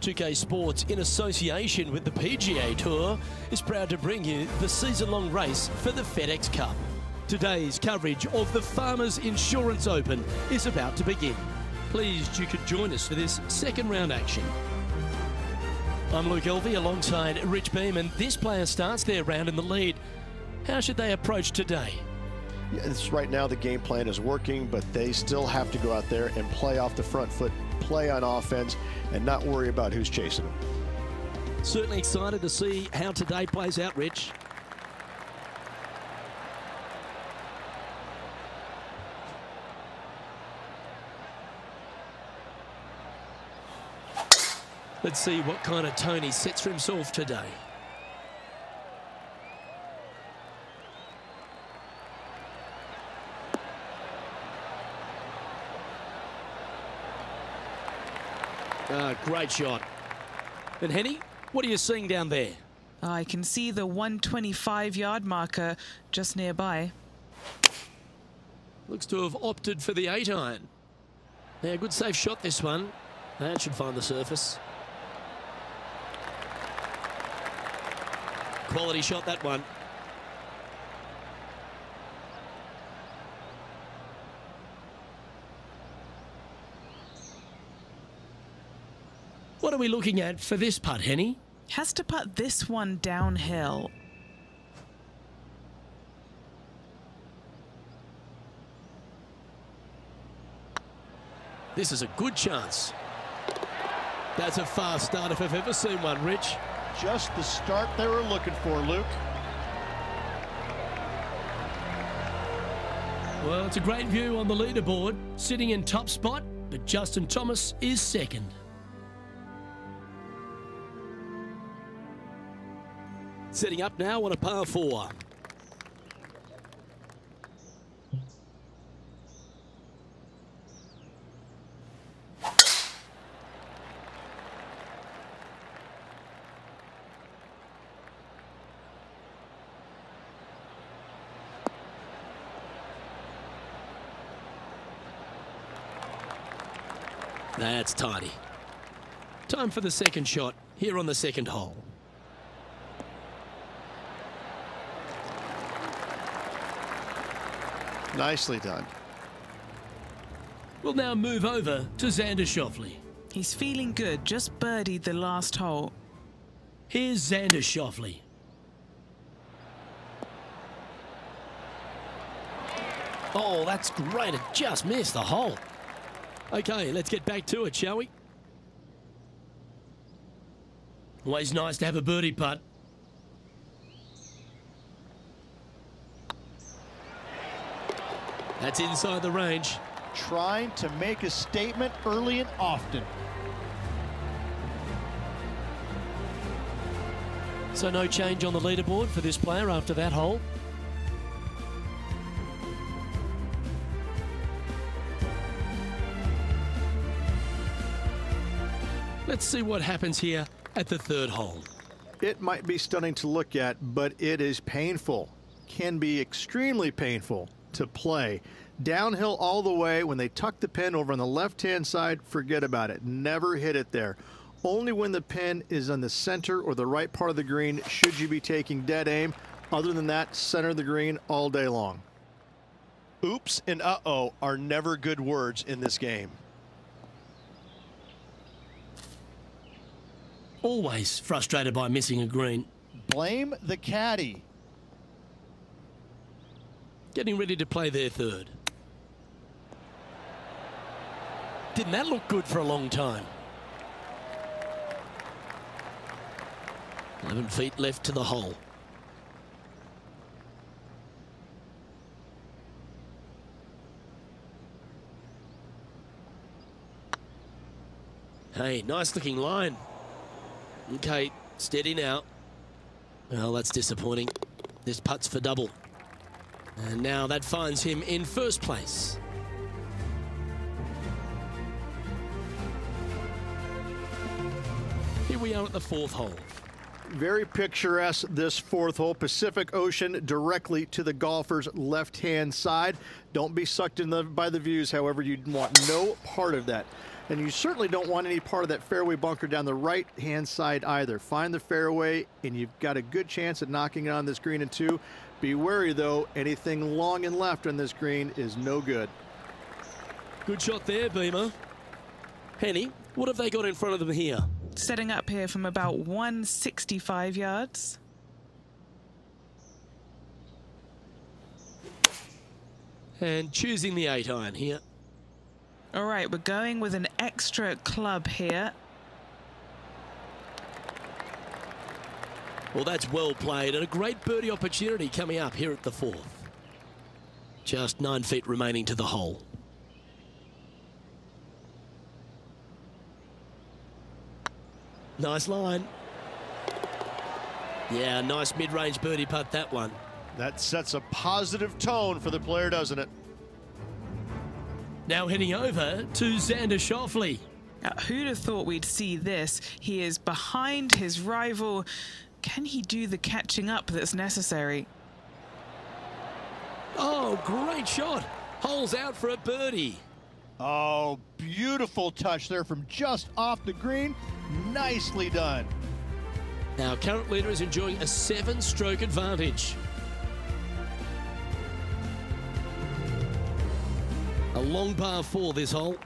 2K Sports, in association with the PGA Tour, is proud to bring you the season-long race for the FedEx Cup. Today's coverage of the Farmers Insurance Open is about to begin. Pleased you could join us for this second round action. I'm Luke Elvey alongside Rich Beam, and this player starts their round in the lead. How should they approach today? Yes, right now the game plan is working, but they still have to go out there and play off the front foot, play on offense, and not worry about who's chasing them. Certainly excited to see how today plays out, Rich. Let's see what kind of tone he sets for himself today. Great shot. And Henny, what are you seeing down there? I can see the 125-yard marker just nearby. Looks to have opted for the 8-iron. Yeah, good safe shot this one. That should find the surface. Quality shot, that one. What are we looking at for this putt, Henny? Has to putt this one downhill. This is a good chance. That's a fast start if I've ever seen one, Rich. Just the start they were looking for, Luke. Well, it's a great view on the leaderboard, sitting in top spot, but Justin Thomas is second. Setting up now on a par 4. That's tidy. Time for the second shot here on the second hole. Nicely done. We'll now move over to Xander Schauffele. He's feeling good, just birdied the last hole. Here's Xander Schauffele. Oh, that's great. It just missed the hole. Okay, let's get back to it, shall we? Always nice to have a birdie putt. That's inside the range. Trying to make a statement early and often. So no change on the leaderboard for this player after that hole. Let's see what happens here at the third hole. It might be stunning to look at, but it is painful. Can be extremely painful to play. Downhill all the way. When they tuck the pin over on the left-hand side, forget about it. Never hit it there. Only when the pin is on the center or the right part of the green should you be taking dead aim. Other than that, center of the green all day long. Oops and uh-oh are never good words in this game. Always frustrated by missing a green. Blame the caddy. Getting ready to play their third. Didn't that look good for a long time? 11 feet left to the hole. Hey, nice looking line. Okay, steady now. Well, that's disappointing. This putt's for double. And now that finds him in first place. Here we are at the fourth hole. Very picturesque, this fourth hole. Pacific Ocean directly to the golfer's left-hand side. Don't be sucked in by the views, however. You want no part of that. And you certainly don't want any part of that fairway bunker down the right-hand side either. Find the fairway, and you've got a good chance at knocking it on this green in 2. Be wary, though. Anything long and left on this green is no good. Good shot there, Beamer. Henny, what have they got in front of them here? Setting up here from about 165 yards. And choosing the 8-iron here. All right, we're going with an extra club here. Well, that's well played, and a great birdie opportunity coming up here at the 4th. Just 9 feet remaining to the hole. Nice line. Yeah, nice mid-range birdie putt, that one. That sets a positive tone for the player, doesn't it? Now heading over to Xander Schauffele. Who'd have thought we'd see this? He is behind his rival. Can he do the catching up that's necessary? Oh, great shot. Holes out for a birdie. Oh, beautiful touch there from just off the green. Nicely done. Our current leader is enjoying a 7-stroke advantage. A long par 4 this hole.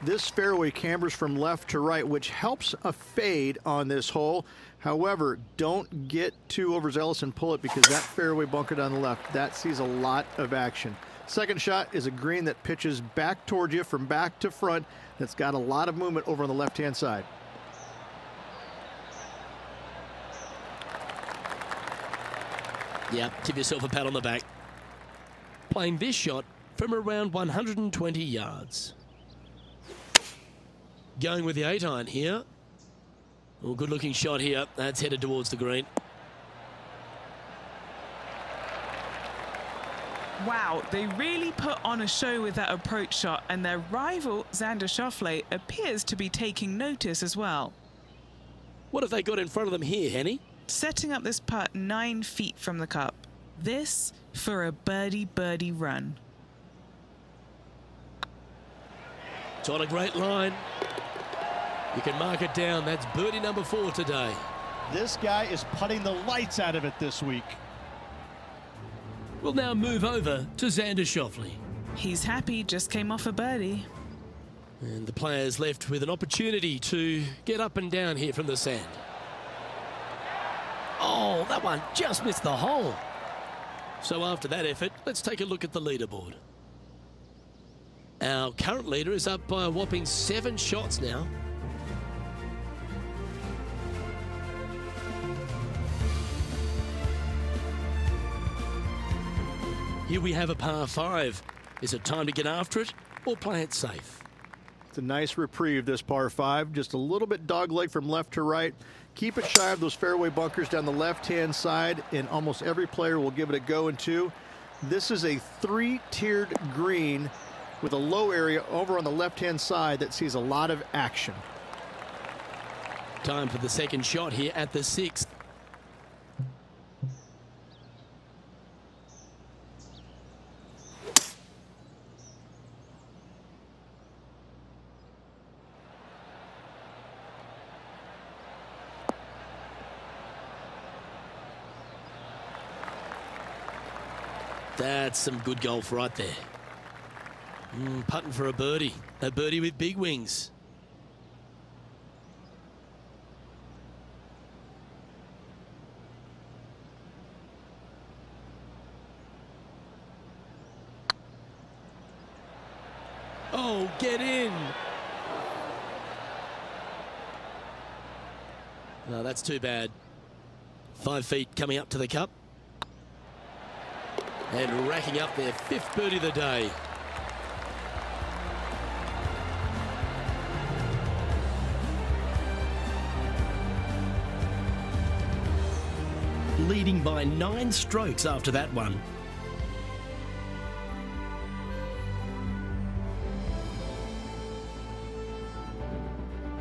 This fairway cambers from left to right, which helps a fade on this hole. However, don't get too overzealous and pull it, because that fairway bunker down the left, that sees a lot of action. Second shot is a green that pitches back towards you from back to front. That's got a lot of movement over on the left-hand side. Yeah, give yourself a pat on the back. Playing this shot from around 120 yards. Going with the 8-iron here. Oh, good looking shot here. That's headed towards the green. Wow, they really put on a show with that approach shot, and their rival, Xander Schauffele, appears to be taking notice as well. What have they got in front of them here, Henny? Setting up this putt 9 feet from the cup. This for a birdie run. It's on a great line. You can mark it down. That's birdie number 4 today. This guy is putting the lights out of it this week. We'll now move over to Xander Schauffele. He's happy, just came off a birdie. And the player's left with an opportunity to get up and down here from the sand. Oh, that one just missed the hole. So after that effort, let's take a look at the leaderboard. Our current leader is up by a whopping 7 shots now. Here we have a par 5. Is it time to get after it or play it safe? It's a nice reprieve, this par 5. Just a little bit dogleg from left to right. Keep it shy of those fairway bunkers down the left-hand side, and almost every player will give it a go in 2. This is a 3-tiered green with a low area over on the left-hand side that sees a lot of action. Time for the second shot here at the 6th. That's some good golf right there. Putting for a birdie with big wings. Oh, get in. No, that's too bad. 5 feet coming up to the cup. And racking up their 5th birdie of the day. Leading by 9 strokes after that one.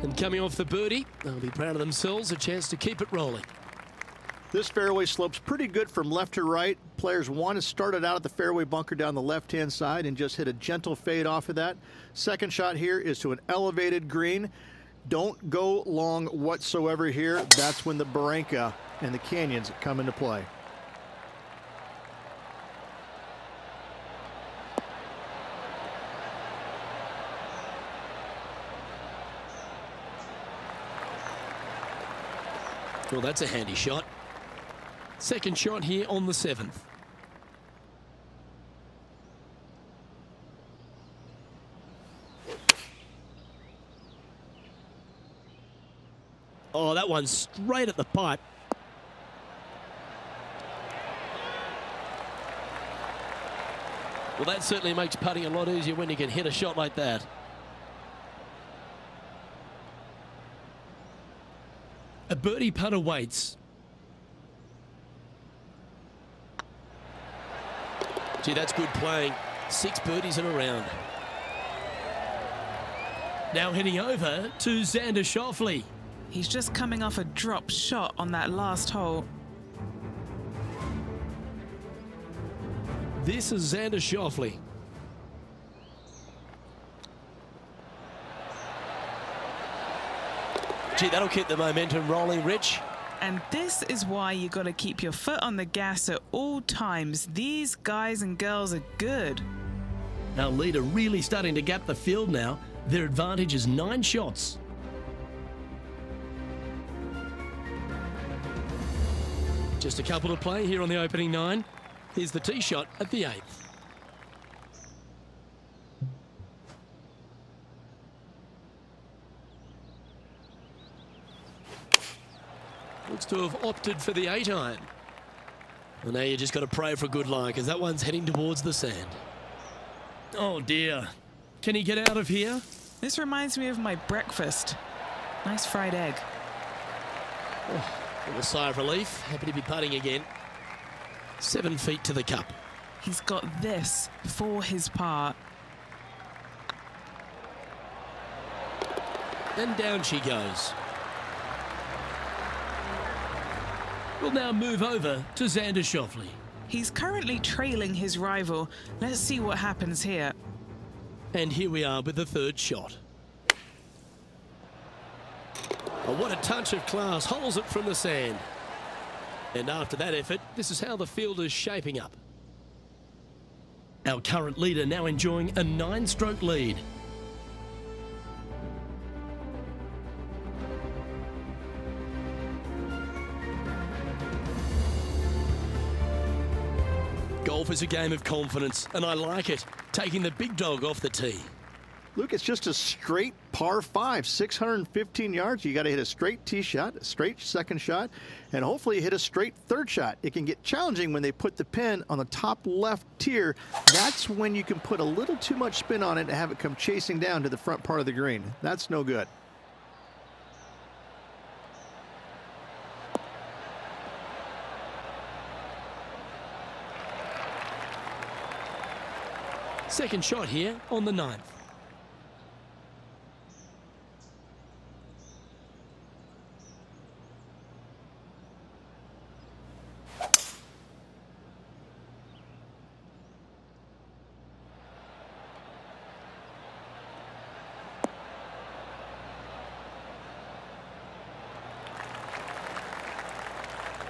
And coming off the birdie, they'll be proud of themselves, a chance to keep it rolling. This fairway slopes pretty good from left to right, players want to start it out at the fairway bunker down the left-hand side and just hit a gentle fade off of that. Second shot here is to an elevated green. Don't go long whatsoever here. That's when the barranca and the canyons come into play. Well, that's a handy shot. Second shot here on the 7th. Oh, that one's straight at the pipe. Well, that certainly makes putting a lot easier when you can hit a shot like that. A birdie putt awaits. Gee, that's good playing. 6 birdies in a round. Now heading over to Xander Schauffele. He's just coming off a drop shot on that last hole. This is Xander Schauffele. Gee, that'll keep the momentum rolling, Rich. And this is why you got to keep your foot on the gas at all times. These guys and girls are good. Our leader really starting to gap the field now. Their advantage is 9 shots. Just a couple to play here on the opening 9. Here's the tee shot at the 8th. Looks to have opted for the 8-iron. Well, now you just got to pray for good luck, because that one's heading towards the sand. Oh dear. Can he get out of here? This reminds me of my breakfast. Nice fried egg. Oh, with a sigh of relief. Happy to be putting again. 7 feet to the cup. He's got this for his par. And down she goes. We'll now move over to Xander Schauffele. He's currently trailing his rival. Let's see what happens here. And here we are with the 3rd shot. Oh, what a touch of class. Holds it from the sand. And after that effort, this is how the field is shaping up. Our current leader now enjoying a 9-stroke lead. Golf is a game of confidence, and I like it, taking the big dog off the tee. Luke, it's just a straight par 5, 615 yards. You got to hit a straight tee shot, a straight second shot, and hopefully hit a straight 3rd shot. It can get challenging when they put the pin on the top left tier. That's when you can put a little too much spin on it and have it come chasing down to the front part of the green. That's no good. Second shot here on the 9th.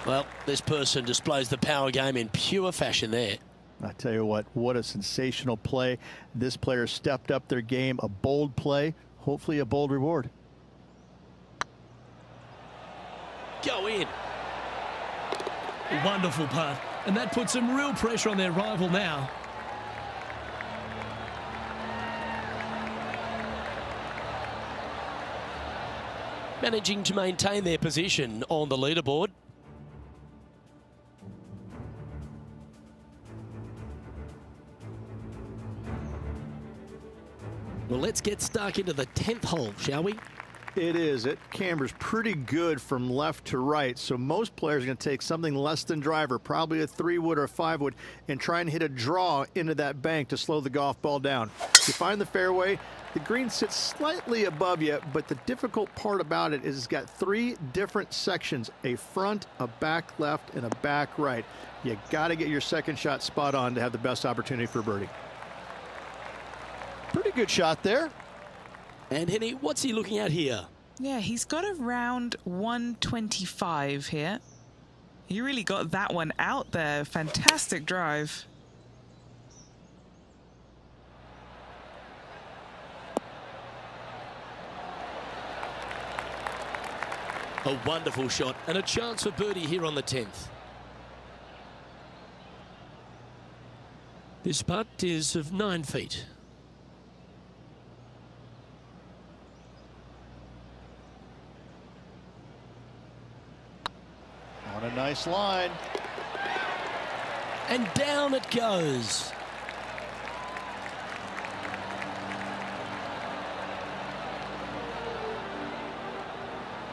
Well, this person displays the power game in pure fashion there. I tell you what a sensational play. This player stepped up their game. A bold play, hopefully a bold reward. Go in. Wonderful putt. And that puts some real pressure on their rival now. Managing to maintain their position on the leaderboard. Well, let's get stuck into the 10th hole, shall we? It is. It cambers pretty good from left to right, so most players are going to take something less than driver, probably a 3-wood or a 5-wood, and try and hit a draw into that bank to slow the golf ball down. You find the fairway, The green sits slightly above you, but the difficult part about it is it's got 3 different sections, a front, a back left, and a back right. You got to get your second shot spot on to have the best opportunity for birdie. Pretty good shot there. And Henny, what's he looking at here? Yeah, he's got around 125 here. He really got that one out there. Fantastic drive. A wonderful shot and a chance for birdie here on the 10th. This putt is of 9 feet. On a nice line. And down it goes.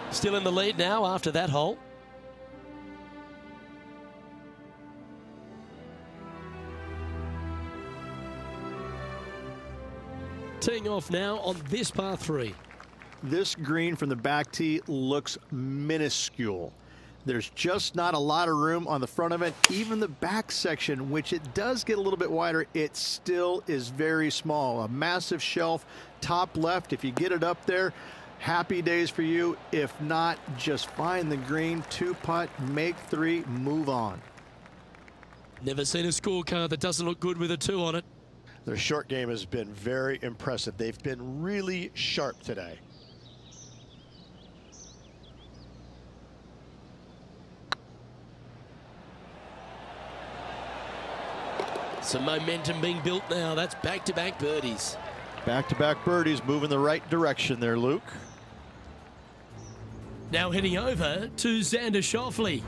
Still in the lead now after that hole. Teeing off now on this par 3. This green from the back tee looks minuscule. There's just not a lot of room on the front of it. Even the back section, which it does get a little bit wider, it still is very small. A massive shelf, top left. If you get it up there, happy days for you. If not, just find the green, 2-putt, make 3, move on. Never seen a scorecard that doesn't look good with a 2 on it. Their short game has been very impressive. They've been really sharp today. Some momentum being built now. That's back-to-back birdies. Back-to-back birdies, moving the right direction there, Luke. Now heading over to Xander Schauffele.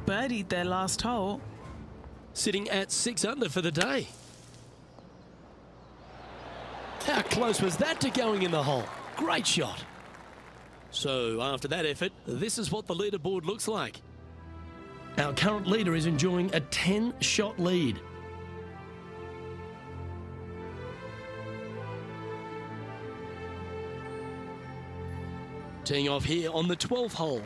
Birdied their last hole. Sitting at 6 under for the day. How close was that to going in the hole? Great shot. So after that effort, this is what the leaderboard looks like. Our current leader is enjoying a 10-shot lead. Teeing off here on the 12th hole.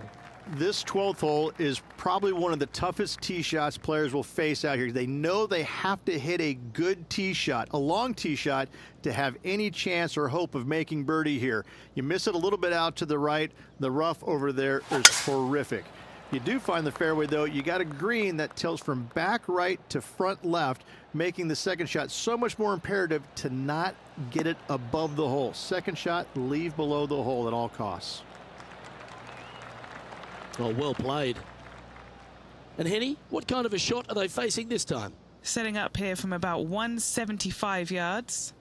This 12th hole is probably one of the toughest tee shots players will face out here. They know they have to hit a good tee shot, a long tee shot, to have any chance or hope of making birdie here. You miss it a little bit out to the right, the rough over there is horrific. You do find the fairway, though. You got a green that tilts from back right to front left, making the second shot so much more imperative to not get it above the hole. Second shot, leave below the hole at all costs. Oh, well played. And Henny, what kind of a shot are they facing this time? Setting up here from about 175 yards.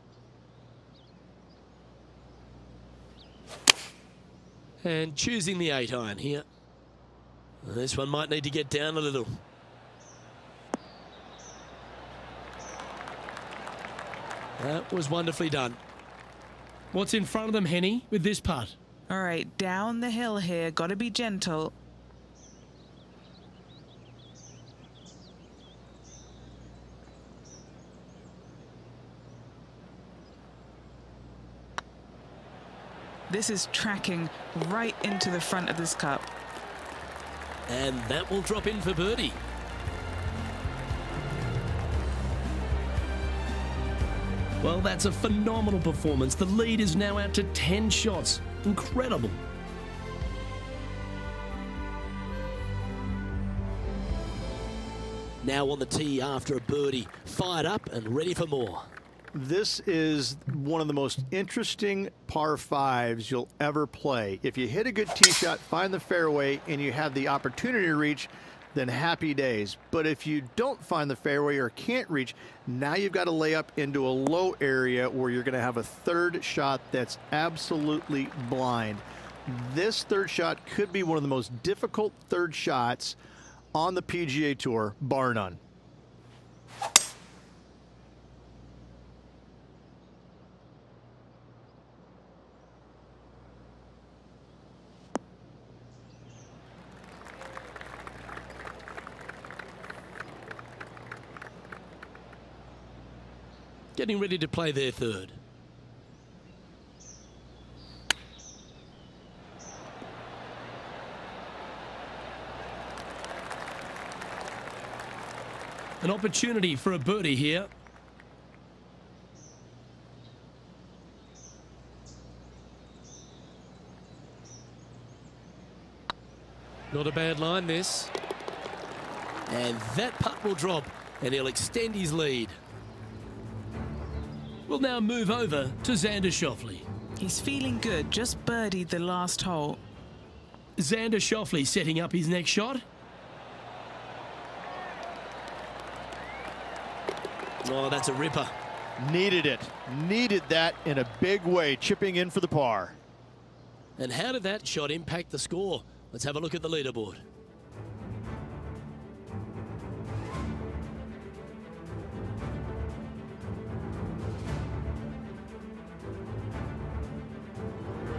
And choosing the 8-iron here. This one might need to get down a little. That was wonderfully done. What's in front of them, Henny, with this putt? All right, down the hill here. Got to be gentle. This is tracking right into the front of this cup. And that will drop in for birdie. Well, that's a phenomenal performance. The lead is now out to 10 shots. Incredible. Now on the tee after a birdie. Fired up and ready for more. This is one of the most interesting par 5s you'll ever play. If you hit a good tee shot, find the fairway, and you have the opportunity to reach, then happy days. But if you don't find the fairway or can't reach, now you've got to lay up into a low area where you're going to have a third shot that's absolutely blind. This third shot could be one of the most difficult third shots on the PGA Tour, bar none. Getting ready to play their third. An opportunity for a birdie here. Not a bad line, this. And that putt will drop, and he'll extend his lead. We'll now move over to Xander Schauffele. He's feeling good, just birdied the last hole. Xander Schauffele setting up his next shot. Oh, that's a ripper. Needed it. Needed that in a big way, chipping in for the par. And how did that shot impact the score? Let's have a look at the leaderboard.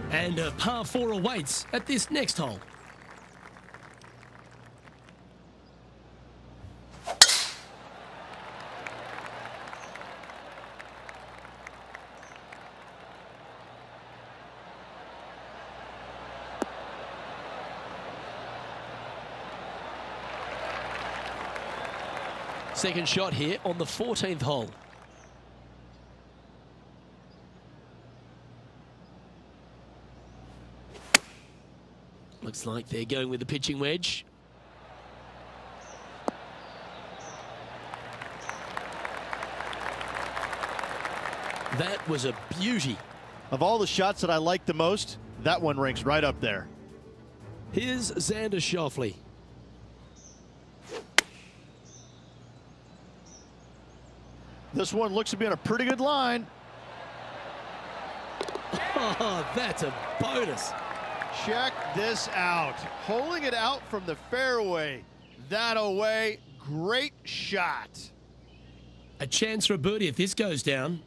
And a par 4 awaits at this next hole. Second shot here on the 14th hole. Looks like they're going with the pitching wedge. That was a beauty. Of all the shots that I like the most, that one ranks right up there. Here's Xander Schauffele. This one looks to be on a pretty good line. Oh, that's a bonus. Check this out. Holding it out from the fairway. That away. Great shot. A chance for a birdie if this goes down.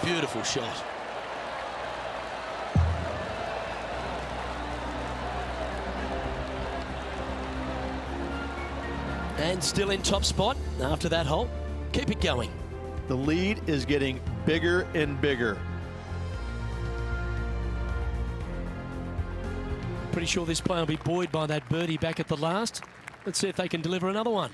Beautiful shot. And still in top spot after that hole. Keep it going. The lead is getting bigger and bigger. Pretty sure this player will be buoyed by that birdie back at the last. Let's see if they can deliver another one.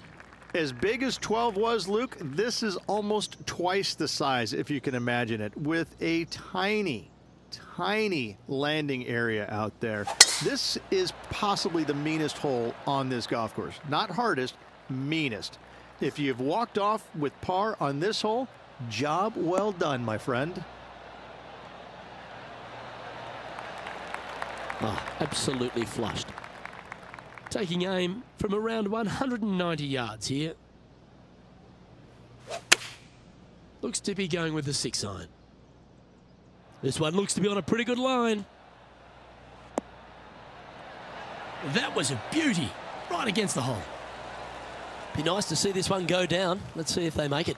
As big as 12 was, Luke, this is almost twice the size, if you can imagine it, with a tiny, tiny landing area out there. This is possibly the meanest hole on this golf course. Not hardest, meanest. If you've walked off with par on this hole, job well done, my friend. Oh, absolutely flushed. Taking aim from around 190 yards here. Looks to be going with the 6-iron. This one looks to be on a pretty good line. That was a beauty, right against the hole. Be nice to see this one go down. Let's see if they make it.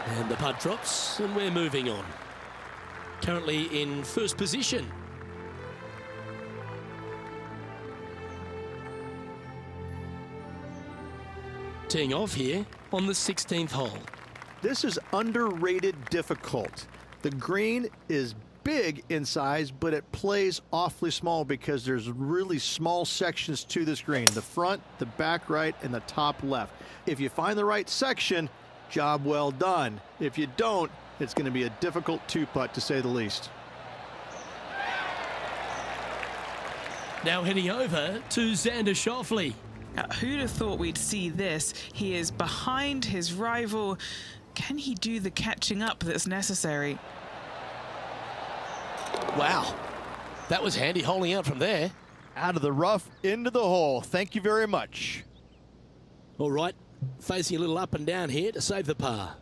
And the putt drops, and we're moving on. Currently in first position. Teeing off here on the 16th hole. This is underrated difficult. The green is big in size, but it plays awfully small because there's really small sections to this green. The front, the back right, and the top left. If you find the right section, job well done. If you don't, it's going to be a difficult two-putt to say the least. Now heading over to Xander Schauffele. Who'd have thought we'd see this? He is behind his rival. Can he do the catching up that's necessary? Wow, that was handy holding out from there. Out of the rough, into the hole. Thank you very much. All right, facing a little up and down here to save the par.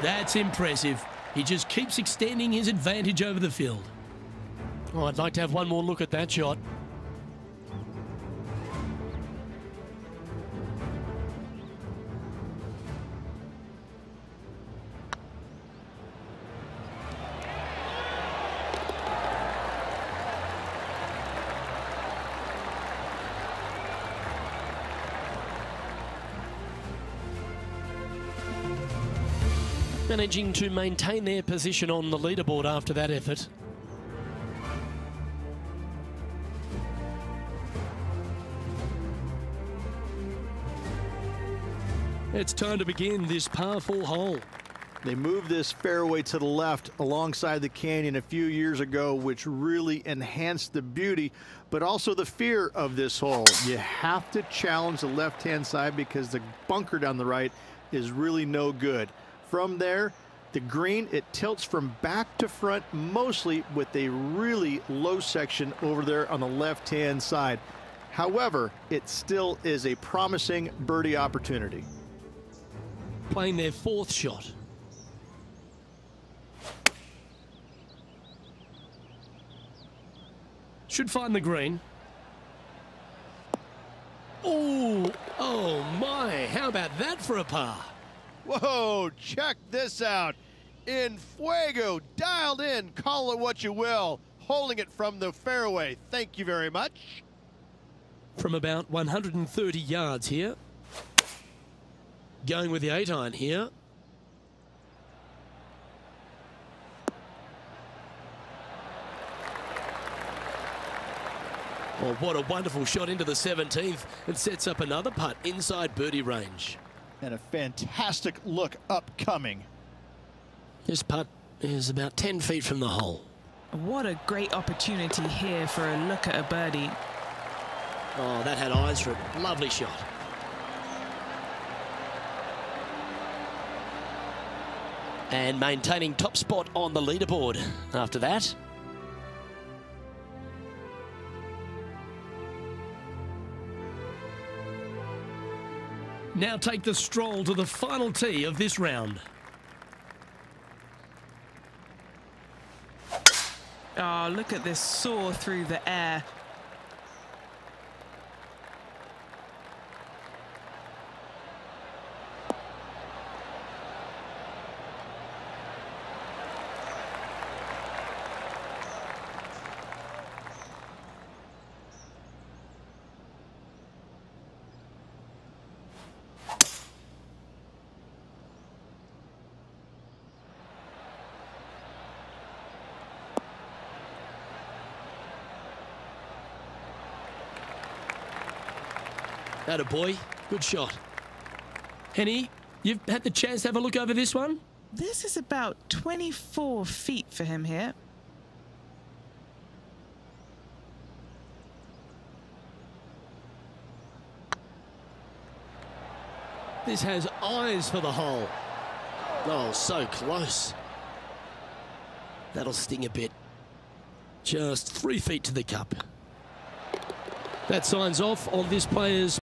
That's impressive. He just keeps extending his advantage over the field. Oh, I'd like to have one more look at that shot. Managing to maintain their position on the leaderboard after that effort. It's time to begin this par 4 hole. They moved this fairway to the left alongside the canyon a few years ago, which really enhanced the beauty, but also the fear of this hole. You have to challenge the left-hand side because the bunker down the right is really no good. From there, the green, it tilts from back to front, mostly with a really low section over there on the left-hand side. However, it still is a promising birdie opportunity. Playing their 4th shot. Should find the green. Oh my, how about that for a par? Whoa, check this out. In fuego, dialed in, call it what you will. Holding it from the fairway. Thank you very much. From about 130 yards here. Going with the 8-iron here. Oh, what a wonderful shot into the 17th. It sets up another putt inside birdie range. And a fantastic look upcoming. This putt is about 10 feet from the hole. What a great opportunity here for a look at a birdie. Oh, that had eyes for it. Lovely shot. And maintaining top spot on the leaderboard after that. Now take the stroll to the final tee of this round. Oh, look at this soar through the air. Atta boy, good shot. Henny, you've had the chance to have a look over this one? This is about 24 feet for him here. This has eyes for the hole. Oh, so close. That'll sting a bit. Just 3 feet to the cup. That signs off on this player's